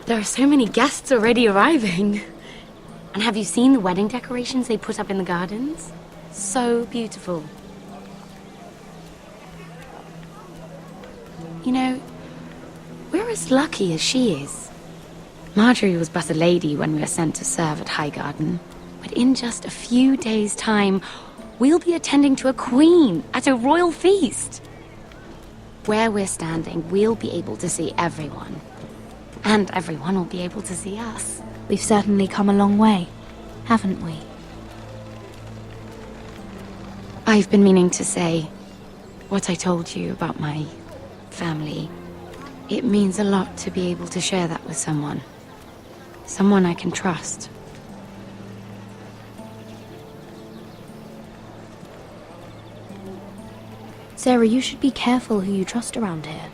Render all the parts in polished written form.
There are so many guests already arriving. And have you seen the wedding decorations they put up in the gardens? So beautiful. You know, we're as lucky as she is. Marjorie was but a lady when we were sent to serve at Highgarden. But in just a few days' time, we'll be attending to a queen at a royal feast. Where we're standing, we'll be able to see everyone. And everyone will be able to see us. We've certainly come a long way, haven't we? I've been meaning to say what I told you about my family. It means a lot to be able to share that with someone. Someone I can trust. Sarah, you should be careful who you trust around here.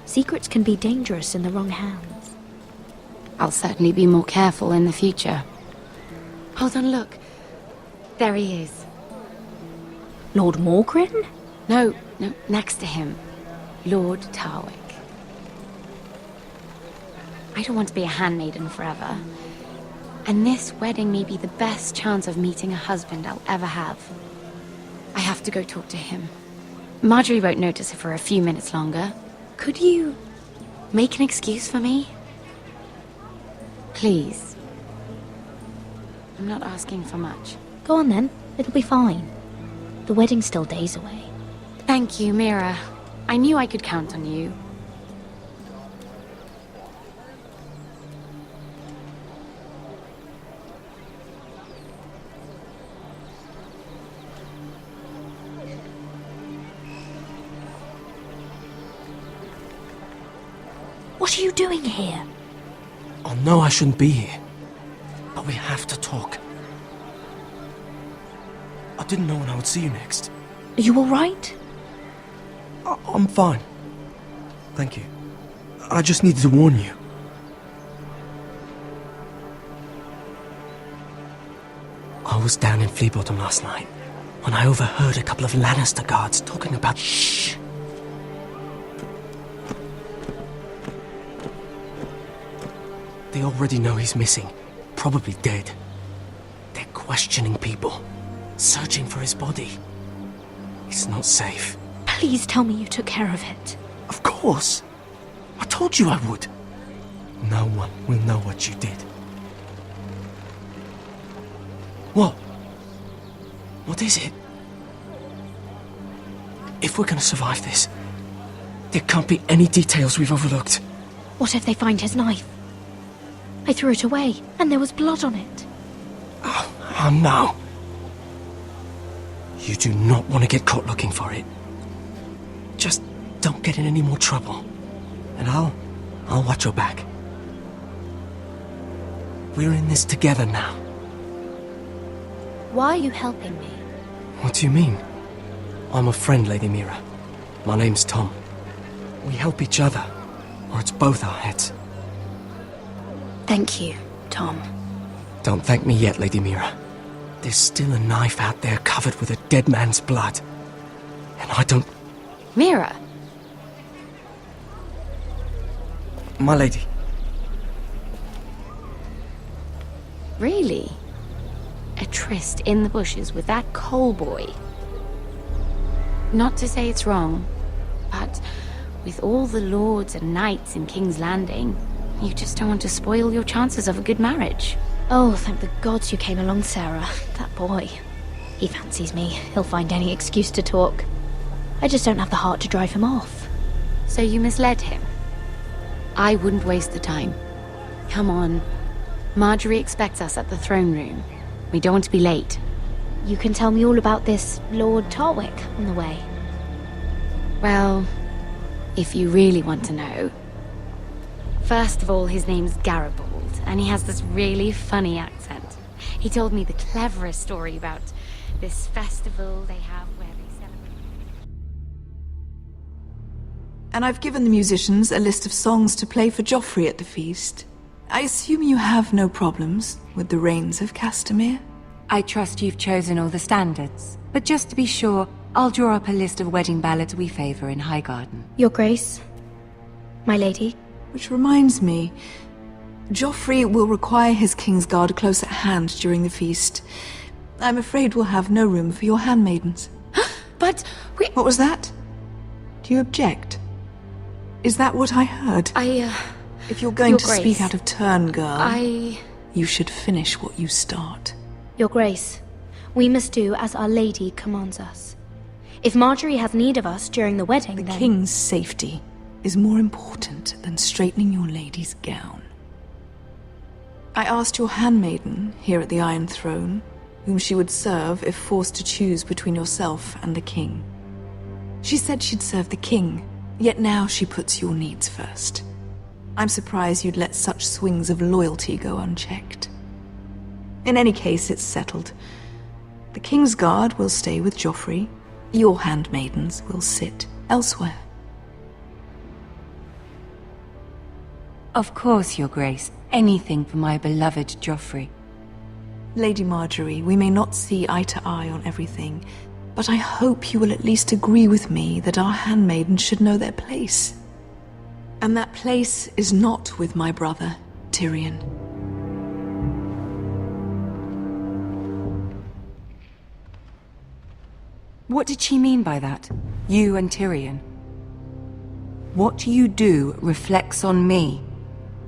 Secrets can be dangerous in the wrong hands. I'll certainly be more careful in the future. Hold on, look. There he is. Lord Morgrin? No, next to him. Lord Tarwick. I don't want to be a handmaiden forever. And this wedding may be the best chance of meeting a husband I'll ever have. I have to go talk to him. Marjorie won't notice it for a few minutes longer. Could you make an excuse for me? Please. I'm not asking for much. Go on then, it'll be fine. The wedding's still days away. Thank you, Mira. I knew I could count on you. What are you doing here? Oh no, I shouldn't be here. But we have to talk. I didn't know when I would see you next. Are you alright? I'm fine. Thank you. I just needed to warn you. I was down in Fleabottom last night when I overheard a couple of Lannister guards talking about... Shh! They already know he's missing, probably dead. They're questioning people, searching for his body. It's not safe. Please tell me you took care of it. Of course. I told you I would. No one will know what you did. What? What is it? If we're gonna survive this, there can't be any details we've overlooked. What if they find his knife? I threw it away, and there was blood on it. Oh no. You do not want to get caught looking for it. Just don't get in any more trouble. And I'll watch your back. We're in this together now. Why are you helping me? What do you mean? I'm a friend, Lady Mira. My name's Tom. We help each other, or it's both our heads. Thank you, Tom. Don't thank me yet, Lady Mira. There's still a knife out there covered with a dead man's blood. And I don't... Mira! My lady. Really? A tryst in the bushes with that Cole boy? Not to say it's wrong, but with all the lords and knights in King's Landing, you just don't want to spoil your chances of a good marriage. Oh, thank the gods you came along, Sarah. That boy. He fancies me. He'll find any excuse to talk. I just don't have the heart to drive him off. So you misled him? I wouldn't waste the time. Come on. Marjorie expects us at the throne room. We don't want to be late. You can tell me all about this Lord Tarwick on the way. Well, if you really want to know. First of all, his name's Garibald, and he has this really funny accent. He told me the cleverest story about this festival they have where they celebrate... And I've given the musicians a list of songs to play for Joffrey at the feast. I assume you have no problems with the Rains of Castamere? I trust you've chosen all the standards, but just to be sure, I'll draw up a list of wedding ballads we favor in Highgarden. Your Grace, my lady. Which reminds me, Joffrey will require his Kingsguard close at hand during the feast. I'm afraid we'll have no room for your handmaidens. But we... What was that? Do you object? Is that what I heard? If you're going Your to Grace, speak out of turn, girl, I... you should finish what you start. Your Grace, we must do as Our Lady commands us. If Marjorie has need of us during the wedding, The then... king's safety is more important than straightening your lady's gown. I asked your handmaiden here at the Iron Throne whom she would serve if forced to choose between yourself and the king. She said she'd serve the king, yet now she puts your needs first. I'm surprised you'd let such swings of loyalty go unchecked. In any case, it's settled. The Kingsguard will stay with Joffrey. Your handmaidens will sit elsewhere. Of course, Your Grace. Anything for my beloved Joffrey. Lady Marjorie, we may not see eye to eye on everything, but I hope you will at least agree with me that our handmaidens should know their place. And that place is not with my brother, Tyrion. What did she mean by that? You and Tyrion? What you do reflects on me.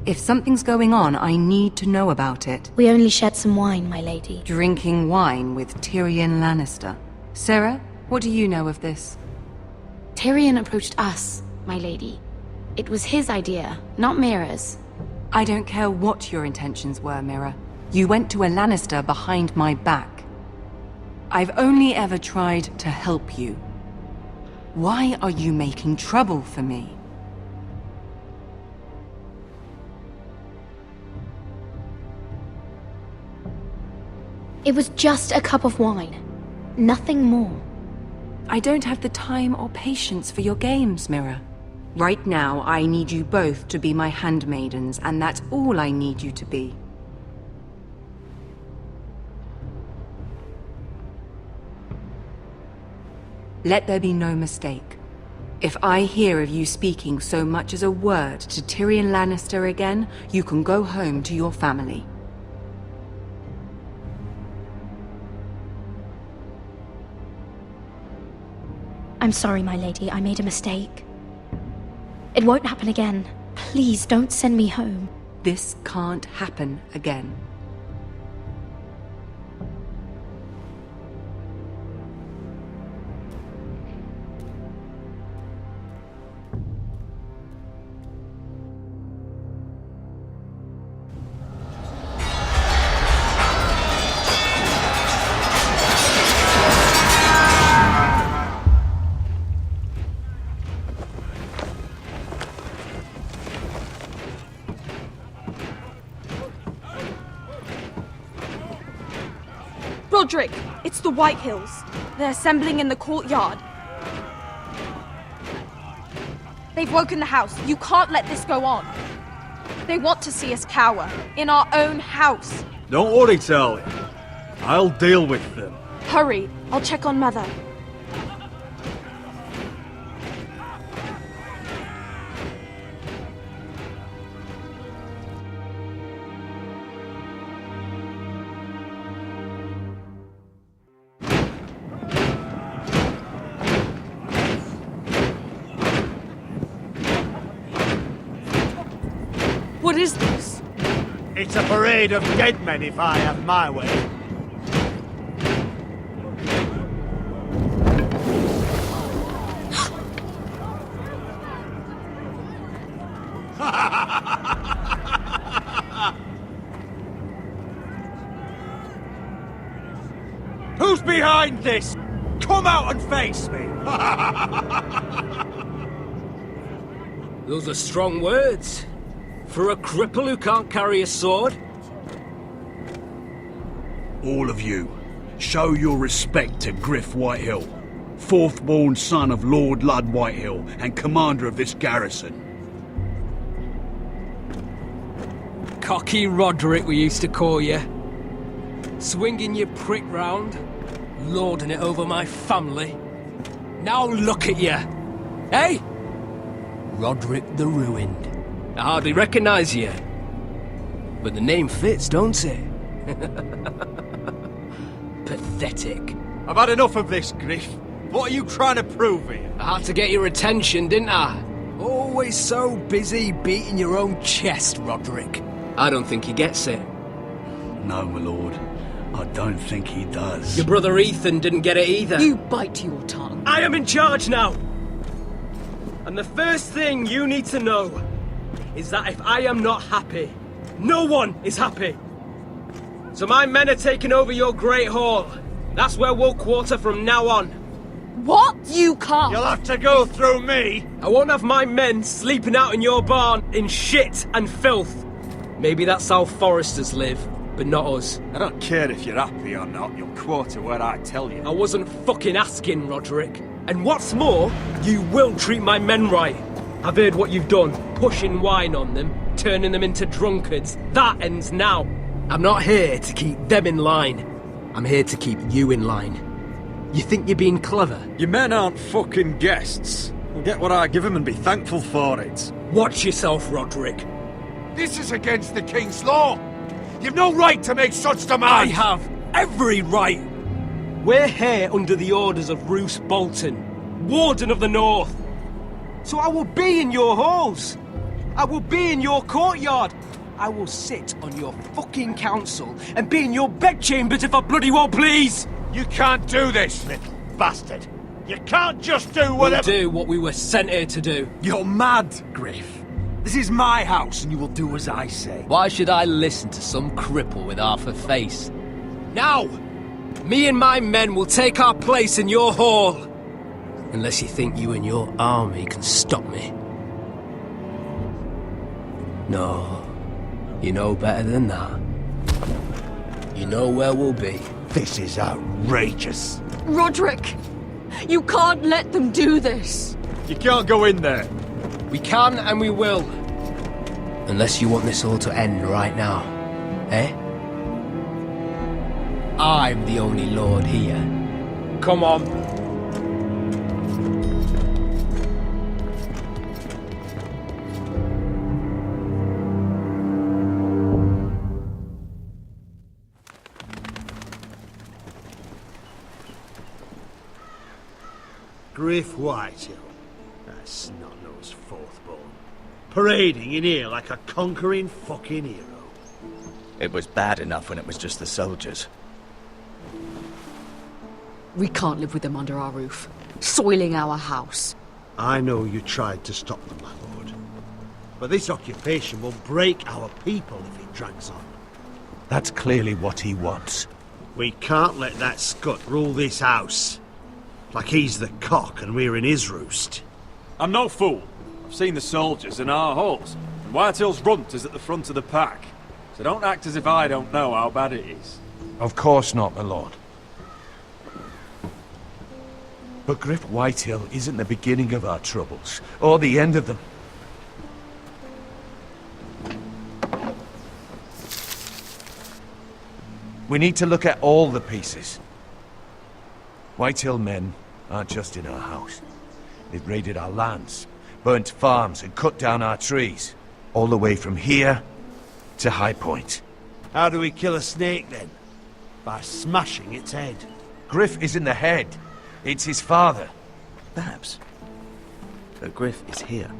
If something's going on, I need to know about it. We only shed some wine, my lady. Drinking wine with Tyrion Lannister. Sarah, what do you know of this? Tyrion approached us, my lady. It was his idea, not Mira's. I don't care what your intentions were, Mira. You went to a Lannister behind my back. I've only ever tried to help you. Why are you making trouble for me? It was just a cup of wine. Nothing more. I don't have the time or patience for your games, Mira. Right now, I need you both to be my handmaidens, and that's all I need you to be. Let there be no mistake. If I hear of you speaking so much as a word to Tyrion Lannister again, you can go home to your family. I'm sorry, my lady. I made a mistake. It won't happen again. Please don't send me home. This can't happen again. Roderick, it's the Whitehills. They're assembling in the courtyard. They've woken the house. You can't let this go on. They want to see us cower. In our own house. Don't worry, Charlie. I'll deal with them. Hurry. I'll check on Mother. What is this? It's a parade of dead men if I have my way. Who's behind this? Come out and face me! Those are strong words. For a cripple who can't carry a sword? All of you, show your respect to Griff Whitehill, fourth-born son of Lord Ludd Whitehill and commander of this garrison. Cocky Roderick, we used to call you. Swinging your prick round, lording it over my family. Now look at you! Hey? Roderick the Ruined. I hardly recognise you. but the name fits, don't it? Pathetic. I've had enough of this, Griff. What are you trying to prove here? I had to get your attention, didn't I? Always so busy beating your own chest, Roderick. I don't think he gets it. No, my lord. I don't think he does. Your brother Ethan didn't get it either. You bite your tongue. I am in charge now! And the first thing you need to know is that if I am not happy, no one is happy. So my men are taking over your Great Hall. That's where we'll quarter from now on. What? You can't! You'll have to go through me! I won't have my men sleeping out in your barn in shit and filth. Maybe that's how foresters live, but not us. I don't care if you're happy or not, you'll quarter where I tell you. I wasn't fucking asking, Roderick. And what's more, you will treat my men right. I've heard what you've done, pushing wine on them, turning them into drunkards. That ends now. I'm not here to keep them in line. I'm here to keep you in line. You think you're being clever? Your men aren't fucking guests. They'll get what I give them and be thankful for it. Watch yourself, Roderick. This is against the King's law. You've no right to make such I demands. have every right. We're here under the orders of Roose Bolton, Warden of the North. So I will be in your halls. I will be in your courtyard. I will sit on your fucking council and be in your bedchambers if I bloody well please. You can't do this, little bastard. You can't just do whatever... We'll do what we were sent here to do. You're mad, Griff. This is my house and you will do as I say. Why should I listen to some cripple with half a face? Now, me and my men will take our place in your hall. Unless you think you and your army can stop me. No, you know better than that. You know where we'll be. This is outrageous. Roderick! You can't let them do this! You can't go in there. We can and we will. Unless you want this all to end right now. Eh? I'm the only lord here. Come on. Griff Whitehill, that snot-nosed fourth-born, parading in here like a conquering fucking hero. It was bad enough when it was just the soldiers. We can't live with them under our roof, soiling our house. I know you tried to stop them, my lord. But this occupation will break our people if it drags on. That's clearly what he wants. We can't let that scut rule this house. Like he's the cock and we're in his roost. I'm no fool. I've seen the soldiers in our halls. And Whitehill's runt is at the front of the pack. So don't act as if I don't know how bad it is. Of course not, my lord. But Griff Whitehill isn't the beginning of our troubles, or the end of them. We need to look at all the pieces. Whitehill men aren't just in our house. They've raided our lands, burnt farms and cut down our trees. All the way from here to High Point. How do we kill a snake then? By smashing its head. Griff isn't the head. It's his father. Perhaps. But Griff is here.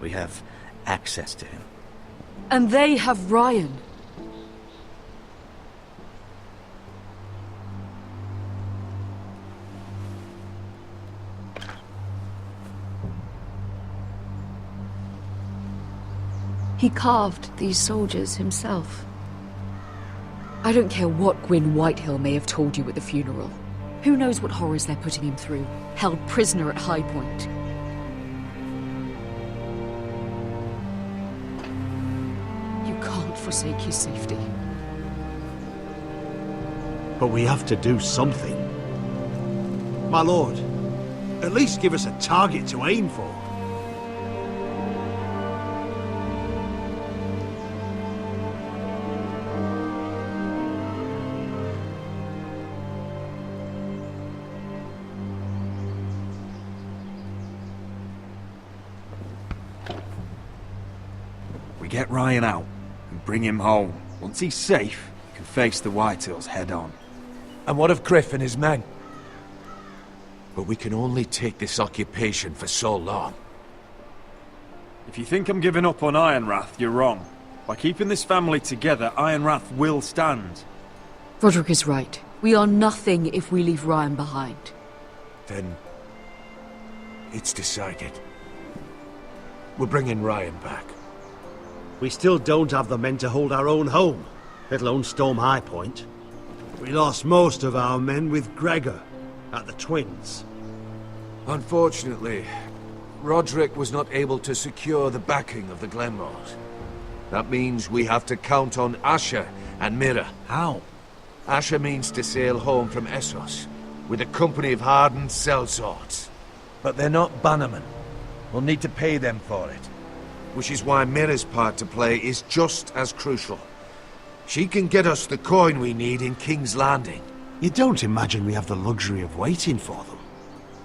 We have access to him. And they have Ryan. He carved these soldiers himself. I don't care what Gwyn Whitehill may have told you at the funeral. Who knows what horrors they're putting him through, held prisoner at High Point. You can't forsake his safety. But we have to do something. My lord, at least give us a target to aim for. We get Ryan out and bring him home. Once he's safe, he can face the Whitehills head on. And what of Griff and his men? But we can only take this occupation for so long. If you think I'm giving up on Ironrath, you're wrong. By keeping this family together, Ironrath will stand. Roderick is right. We are nothing if we leave Ryan behind. Then... it's decided. We're bringing Ryan back. We still don't have the men to hold our own home, let alone storm High Point. We lost most of our men with Gregor at the Twins. Unfortunately, Roderick was not able to secure the backing of the Glenmores. That means we have to count on Asher and Mira. How? Asher means to sail home from Essos, with a company of hardened sellswords. But they're not bannermen. We'll need to pay them for it. Which is why Mira's part to play is just as crucial. She can get us the coin we need in King's Landing. You don't imagine we have the luxury of waiting for them?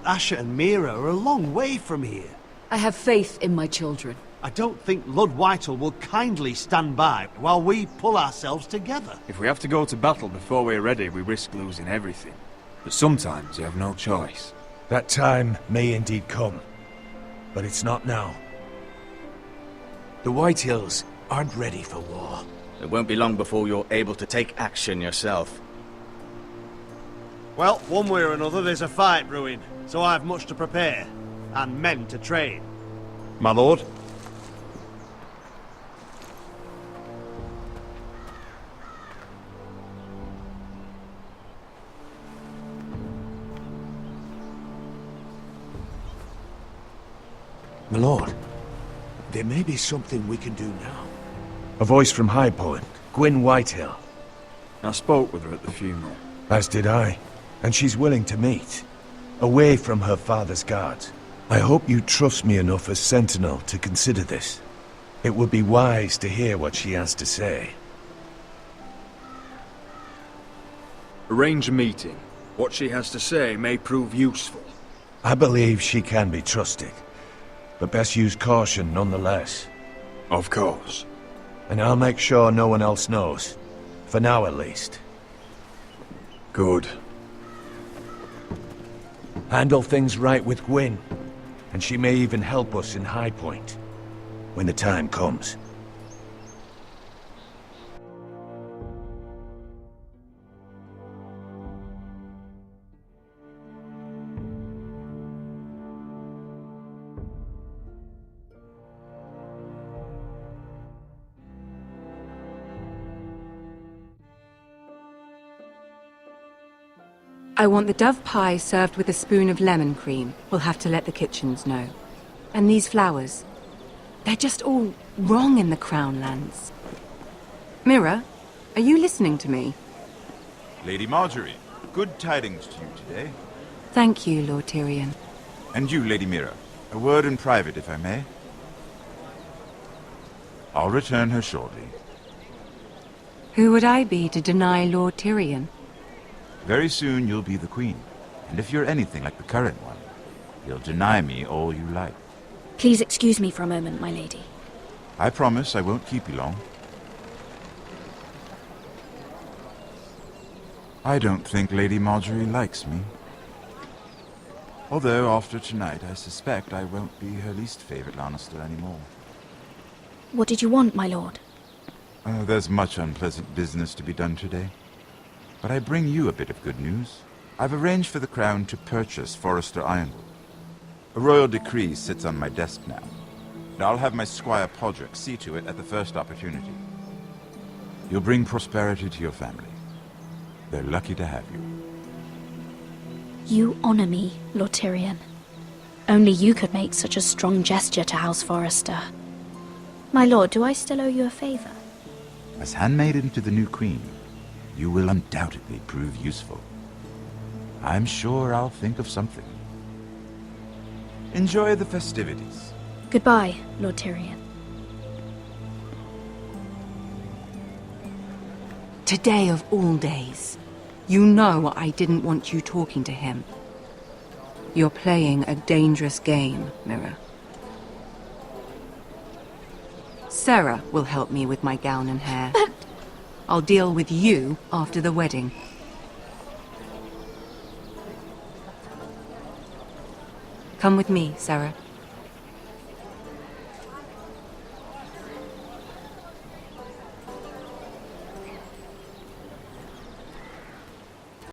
Asher and Mira are a long way from here. I have faith in my children. I don't think Lord Whitehall will kindly stand by while we pull ourselves together. If we have to go to battle before we're ready, we risk losing everything. But sometimes you have no choice. That time may indeed come, but it's not now. The Whitehills aren't ready for war. It won't be long before you're able to take action yourself. Well, one way or another, there's a fight brewing, so I've much to prepare, and men to train. My lord? My lord, there may be something we can do now. A voice from High Point, Gwyn Whitehill. I spoke with her at the funeral. As did I, and she's willing to meet. Away from her father's guards. I hope you trust me enough as Sentinel to consider this. It would be wise to hear what she has to say. Arrange a meeting. What she has to say may prove useful. I believe she can be trusted, but best use caution nonetheless. Of course. And I'll make sure no one else knows. For now, at least. Good. Handle things right with Gwyn, and she may even help us in High Point, when the time comes. I want the dove pie served with a spoon of lemon cream. We'll have to let the kitchens know. And these flowers. They're just all wrong in the Crown lands. Mira, are you listening to me? Lady Marjorie, good tidings to you today. Thank you, Lord Tyrion. And you, Lady Mira. A word in private, if I may. I'll return her shortly. Who would I be to deny Lord Tyrion? Very soon you'll be the queen. And if you're anything like the current one, you'll deny me all you like. Please excuse me for a moment, my lady. I promise I won't keep you long. I don't think Lady Marjorie likes me. Although after tonight I suspect I won't be her least favorite Lannister anymore. What did you want, my lord? There's much unpleasant business to be done today. But I bring you a bit of good news. I've arranged for the Crown to purchase Forrester Ironwood. A royal decree sits on my desk now. And I'll have my squire Podrick see to it at the first opportunity. You'll bring prosperity to your family. They're lucky to have you. You honor me, Lord Tyrion. Only you could make such a strong gesture to House Forrester. My lord, do I still owe you a favor? As handmaiden to the new queen, you will undoubtedly prove useful. I'm sure I'll think of something. Enjoy the festivities. Goodbye, Lord Tyrion. Today of all days. You know I didn't want you talking to him. You're playing a dangerous game, Mira. Sarah will help me with my gown and hair. I'll deal with you after the wedding. Come with me, Sarah.